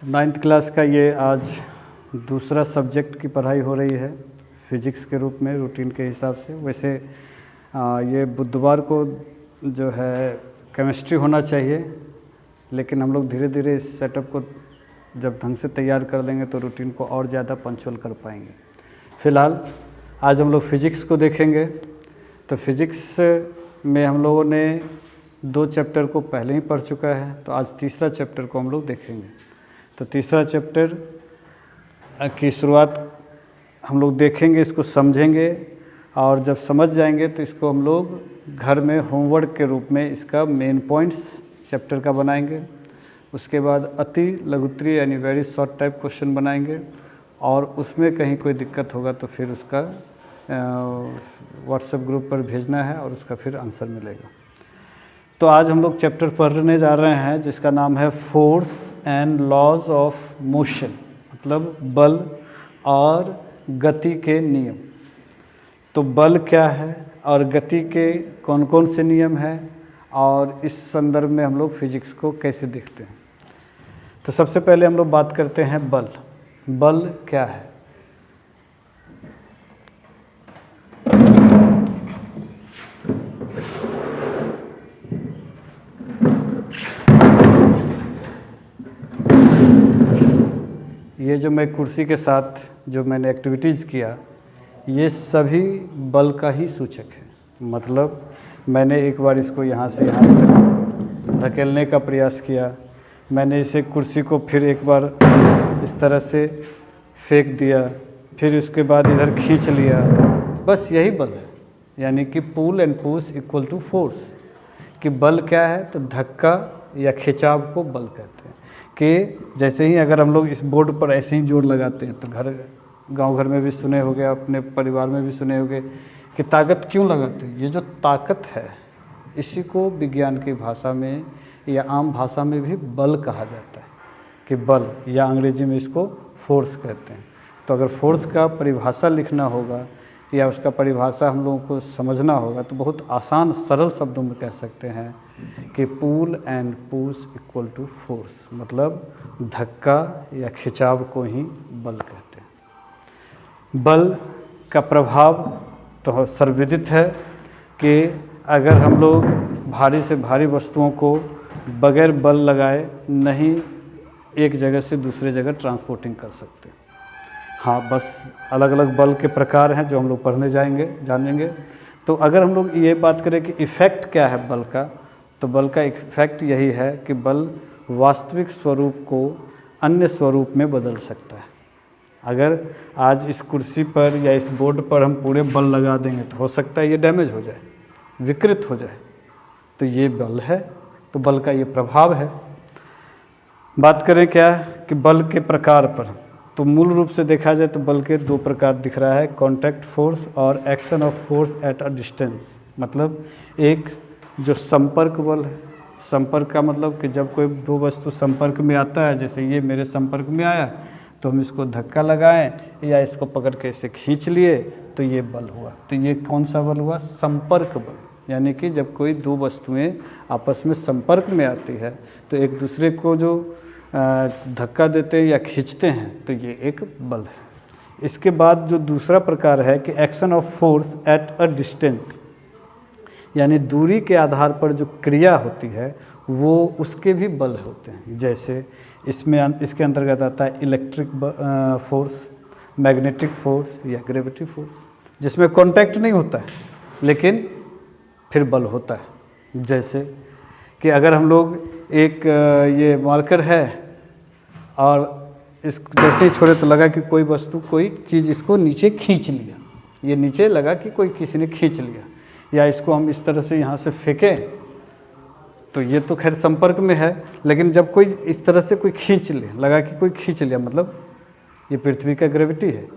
तो 9th class का ये आज दूसरा सब्जेक्ट की पढ़ाई हो रही है फिजिक्स के रूप में रूटीन के हिसाब से। वैसे ये बुधवार को जो है केमिस्ट्री होना चाहिए, लेकिन हम लोग धीरे धीरे इस सेटअप को जब ढंग से तैयार कर लेंगे तो रूटीन को और ज़्यादा पंक्चुअल कर पाएंगे। फ़िलहाल आज हम लोग फिजिक्स को देखेंगे। तो फिजिक्स में हम लोगों ने 2 चैप्टर को पहले ही पढ़ चुका है, तो आज तीसरा चैप्टर को हम लोग देखेंगे। तो तीसरा चैप्टर की शुरुआत हम लोग देखेंगे, इसको समझेंगे और जब समझ जाएंगे तो इसको हम लोग घर में होमवर्क के रूप में इसका मेन पॉइंट्स चैप्टर का बनाएंगे। उसके बाद अति लघुत्तरीय यानी वेरी शॉर्ट टाइप क्वेश्चन बनाएंगे और उसमें कहीं कोई दिक्कत होगा तो फिर उसका व्हाट्सएप ग्रुप पर भेजना है और उसका फिर आंसर मिलेगा। तो आज हम लोग चैप्टर पढ़ने जा रहे हैं जिसका नाम है force and laws of motion, मतलब बल और गति के नियम। तो बल क्या है और गति के कौन कौन से नियम हैं और इस संदर्भ में हम लोग फिजिक्स को कैसे देखते हैं। तो सबसे पहले हम लोग बात करते हैं बल। बल क्या है? ये जो मैं कुर्सी के साथ जो मैंने एक्टिविटीज़ किया, ये सभी बल का ही सूचक है। मतलब मैंने एक बार इसको यहाँ से यहाँ तक धकेलने का प्रयास किया, मैंने इसे कुर्सी को फिर एक बार इस तरह से फेंक दिया, फिर उसके बाद इधर खींच लिया, बस यही बल है। यानी कि pull and push equal to force. कि बल क्या है? तो धक्का या खिंचाव को बल कहते हैं। कि जैसे ही अगर हम लोग इस बोर्ड पर ऐसे ही जोर लगाते हैं तो गांव घर में भी सुने होंगे, अपने परिवार में भी सुने होंगे कि ताकत क्यों लगाते हैं। ये जो ताकत है इसी को विज्ञान की भाषा में या आम भाषा में भी बल कहा जाता है। कि बल या अंग्रेजी में इसको फोर्स कहते हैं। तो अगर फोर्स का परिभाषा लिखना होगा या उसका परिभाषा हम लोगों को समझना होगा तो बहुत आसान सरल शब्दों में कह सकते हैं कि pull and push equal to force, मतलब धक्का या खिंचाव को ही बल कहते हैं। बल का प्रभाव तो सर्वविदित है कि अगर हम लोग भारी से भारी वस्तुओं को बगैर बल लगाए नहीं एक जगह से दूसरे जगह ट्रांसपोर्टिंग कर सकते। हाँ, बस अलग अलग बल के प्रकार हैं जो हम लोग पढ़ने जानेंगे। तो अगर हम लोग ये बात करें कि इफ़ेक्ट क्या है बल का, तो बल का इफ़ेक्ट यही है कि बल वास्तविक स्वरूप को अन्य स्वरूप में बदल सकता है। अगर आज इस कुर्सी पर या इस बोर्ड पर हम पूरे बल लगा देंगे तो हो सकता है ये डैमेज हो जाए, विकृत हो जाए। तो ये बल है, तो बल का ये प्रभाव है। बात करें क्या कि बल के प्रकार पर, तो मूल रूप से देखा जाए तो बल के 2 प्रकार दिख रहा है, कॉन्टैक्ट फोर्स और action of force at a distance. मतलब एक जो संपर्क बल है, संपर्क का मतलब कि जब कोई 2 वस्तु संपर्क में आता है, जैसे ये मेरे संपर्क में आया तो हम इसको धक्का लगाएं या इसको पकड़ के इसे खींच लिए तो ये बल हुआ। तो ये कौन सा बल हुआ? संपर्क बल। यानी कि जब कोई 2 वस्तुएं आपस में संपर्क में आती है तो एक दूसरे को जो धक्का देते हैं या खींचते हैं तो ये एक बल है। इसके बाद जो दूसरा प्रकार है कि action of force at a distance, यानी दूरी के आधार पर जो क्रिया होती है वो उसके भी बल होते हैं। जैसे इसके अंतर्गत आता है इलेक्ट्रिक फोर्स, मैग्नेटिक फोर्स या ग्रेविटी फोर्स, जिसमें कांटेक्ट नहीं होता है लेकिन फिर बल होता है। जैसे कि अगर हम लोग एक ये मार्कर है और इस जैसे ही छोड़े तो लगा कि कोई वस्तु कोई चीज़ इसको नीचे खींच लिया, ये नीचे लगा कि कोई किसी ने खींच लिया, या इसको हम इस तरह से यहाँ से फेंकें तो ये तो खैर संपर्क में है, लेकिन जब कोई इस तरह से कोई खींच ले, लगा कि कोई खींच लिया, मतलब ये पृथ्वी का ग्रेविटी है,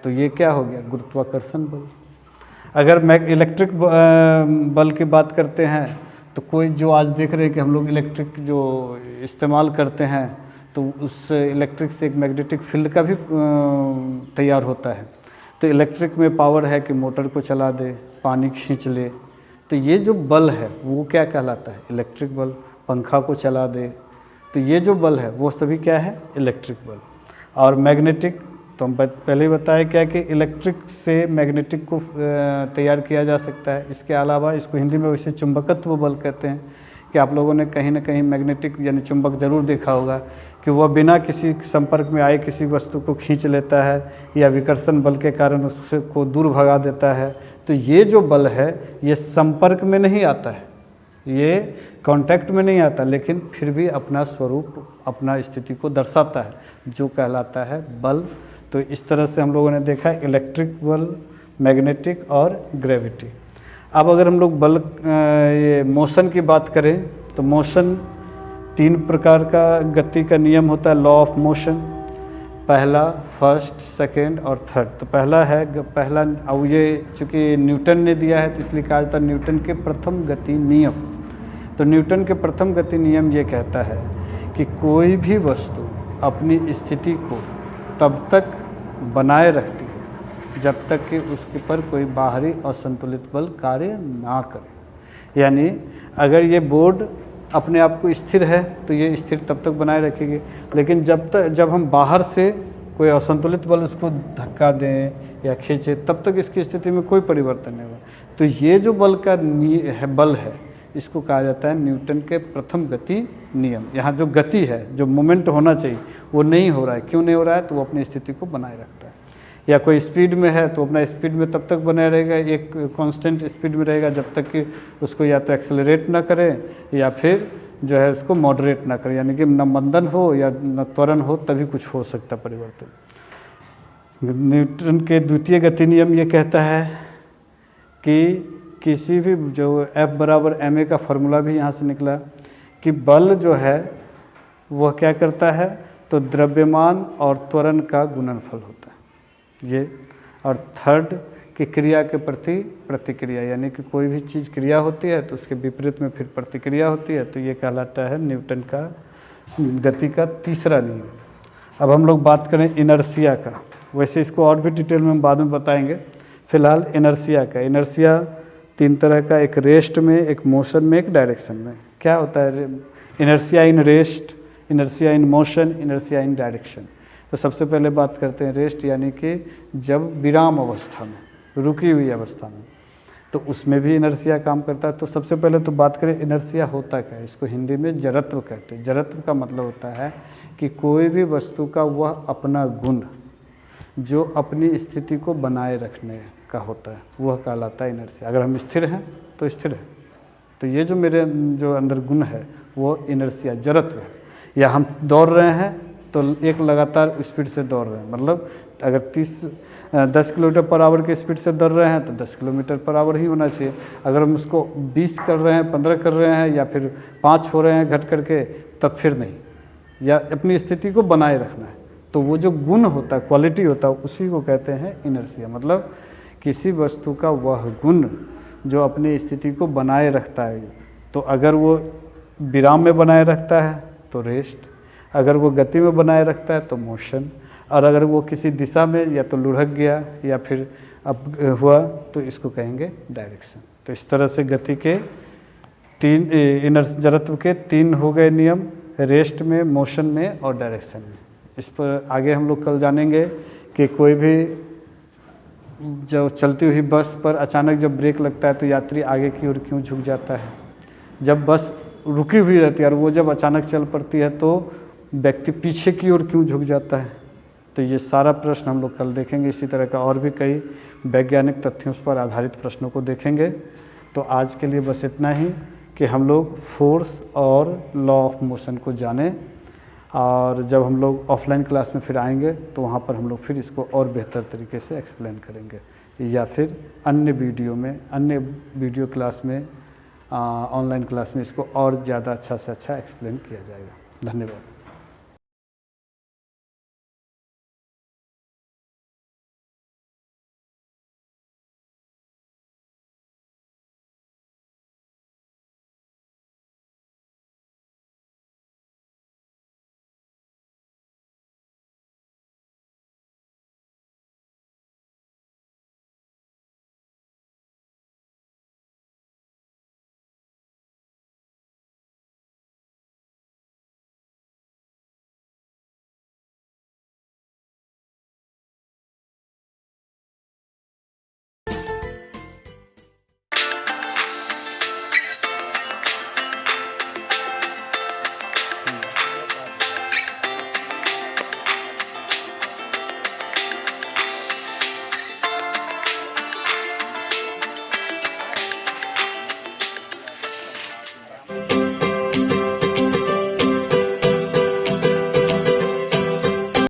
तो ये क्या हो गया? गुरुत्वाकर्षण बल। अगर मैं इलेक्ट्रिक बल की बात करते हैं तो कोई जो आज देख रहे हैं कि हम लोग इलेक्ट्रिक जो इस्तेमाल करते हैं तो उस इलेक्ट्रिक से एक मैग्नेटिक फील्ड का भी तैयार होता है। तो इलेक्ट्रिक में पावर है कि मोटर को चला दे, पानी खींच ले, तो ये जो बल है वो क्या कहलाता है? इलेक्ट्रिक बल। पंखा को चला दे, तो ये जो बल है वो सभी क्या है, इलेक्ट्रिक बल। और मैग्नेटिक, तो हम पहले ही बताया क्या कि इलेक्ट्रिक से मैग्नेटिक को तैयार किया जा सकता है। इसके अलावा इसको हिंदी में वैसे चुंबकत्व बल कहते हैं कि आप लोगों ने कहीं ना कहीं मैग्नेटिक यानी चुंबक ज़रूर देखा होगा कि वह बिना किसी संपर्क में आए किसी वस्तु को खींच लेता है या विकर्षण बल के कारण उससे को दूर भगा देता है। तो ये जो बल है ये संपर्क में नहीं आता है, ये कांटेक्ट में नहीं आता, लेकिन फिर भी अपना स्वरूप अपना स्थिति को दर्शाता है, जो कहलाता है बल। तो इस तरह से हम लोगों ने देखा इलेक्ट्रिक बल, मैग्नेटिक और ग्रेविटी। अब अगर हम लोग बल ये मोशन की बात करें तो मोशन 3 प्रकार का गति का नियम होता है, लॉ ऑफ मोशन। पहला, फर्स्ट, सेकेंड और थर्ड। तो पहला है अब ये चूँकि न्यूटन ने दिया है तो इसलिए कहा जाता है न्यूटन के प्रथम गति नियम। तो न्यूटन के प्रथम गति नियम ये कहता है कि कोई भी वस्तु अपनी स्थिति को तब तक बनाए रखती है जब तक कि उसके पर कोई बाहरी असंतुलित बल कार्य ना करे। यानी अगर ये बोर्ड अपने आप को स्थिर है तो ये स्थिर तब तक बनाए रखेगी, लेकिन जब हम बाहर से कोई असंतुलित बल उसको धक्का दें या खींचे तब तक इसकी स्थिति में कोई परिवर्तन नहीं होगा। तो ये जो बल का बल है इसको कहा जाता है न्यूटन के प्रथम गति नियम। यहाँ जो गति है, जो मोमेंट होना चाहिए वो नहीं हो रहा है। क्यों नहीं हो रहा है? तो वो अपनी स्थिति को बनाए रखता है। या कोई स्पीड में है तो अपना स्पीड में तब तक बनाए रहेगा, एक कांस्टेंट स्पीड में रहेगा जब तक कि उसको या तो एक्सेलरेट ना करे या फिर जो है उसको मॉडरेट ना करे, यानी कि न मंदन हो या न त्वरण हो, तभी कुछ हो सकता परिवर्तन। न्यूटन के द्वितीय गति नियम ये कहता है कि किसी भी जो F बराबर ma का फॉर्मूला भी यहाँ से निकला कि बल जो है वह क्या करता है, तो द्रव्यमान और त्वरण का गुणनफल होता है ये। और थर्ड कि क्रिया के प्रति प्रतिक्रिया, यानी कि कोई भी चीज़ क्रिया होती है तो उसके विपरीत में फिर प्रतिक्रिया होती है। तो ये कहलाता है न्यूटन का गति का तीसरा नियम। अब हम लोग बात करें इनर्शिया का, वैसे इसको और भी डिटेल में हम बाद में बताएंगे। फिलहाल इनर्शिया का, इनर्शिया 3 तरह का, एक रेस्ट में, एक मोशन में, एक डायरेक्शन में। क्या होता है inertia in rest, inertia in motion, inertia in direction. तो सबसे पहले बात करते हैं रेस्ट, यानी कि जब विराम अवस्था में, रुकी हुई अवस्था में, तो उसमें भी इनर्शिया काम करता है। तो सबसे पहले तो बात करें इनर्शिया होता क्या है। इसको हिंदी में जड़त्व कहते हैं। जड़त्व का मतलब होता है कि कोई भी वस्तु का वह अपना गुण जो अपनी स्थिति को बनाए रखने का होता है वह कहलाता है इनर्शिया। अगर हम स्थिर हैं तो स्थिर है, तो ये जो मेरे जो अंदर गुण है वो इनर्शिया जड़त्व है। या हम दौड़ रहे हैं तो एक लगातार स्पीड से दौड़ रहे हैं, मतलब अगर 10 किलोमीटर पर आवर की स्पीड से दौड़ रहे हैं तो 10 किलोमीटर पर आवर ही होना चाहिए। अगर हम उसको 20 कर रहे हैं, 15 कर रहे हैं या फिर 5 हो रहे हैं घट करके, तब फिर नहीं, या अपनी स्थिति को बनाए रखना है। तो वो जो गुण होता है, क्वालिटी होता है, उसी को कहते हैं इनर्शिया। मतलब किसी वस्तु का वह गुण जो अपनी स्थिति को बनाए रखता है। तो अगर वो विराम में बनाए रखता है तो रेस्ट, अगर वो गति में बनाए रखता है तो मोशन, और अगर वो किसी दिशा में या तो लुढ़क गया या फिर अब हुआ तो इसको कहेंगे डायरेक्शन। तो इस तरह से गति के 3 जड़त्व के 3 हो गए नियम, रेस्ट में, मोशन में और डायरेक्शन में। इस पर आगे हम लोग कल जानेंगे कि कोई भी जो चलती हुई बस पर अचानक जब ब्रेक लगता है तो यात्री आगे की ओर क्यों झुक जाता है, जब बस रुकी हुई रहती है और वो जब अचानक चल पड़ती है तो व्यक्ति पीछे की ओर क्यों झुक जाता है। तो ये सारा प्रश्न हम लोग कल देखेंगे। इसी तरह का और भी कई वैज्ञानिक तथ्यों पर आधारित प्रश्नों को देखेंगे। तो आज के लिए बस इतना ही कि हम लोग फोर्स और लॉ ऑफ मोशन को जानें, और जब हम लोग ऑफलाइन क्लास में फिर आएंगे तो वहाँ पर हम लोग फिर इसको और बेहतर तरीके से एक्सप्लेन करेंगे, या फिर अन्य वीडियो क्लास में, ऑनलाइन क्लास में इसको और ज़्यादा अच्छा से अच्छा एक्सप्लेन किया जाएगा। धन्यवाद।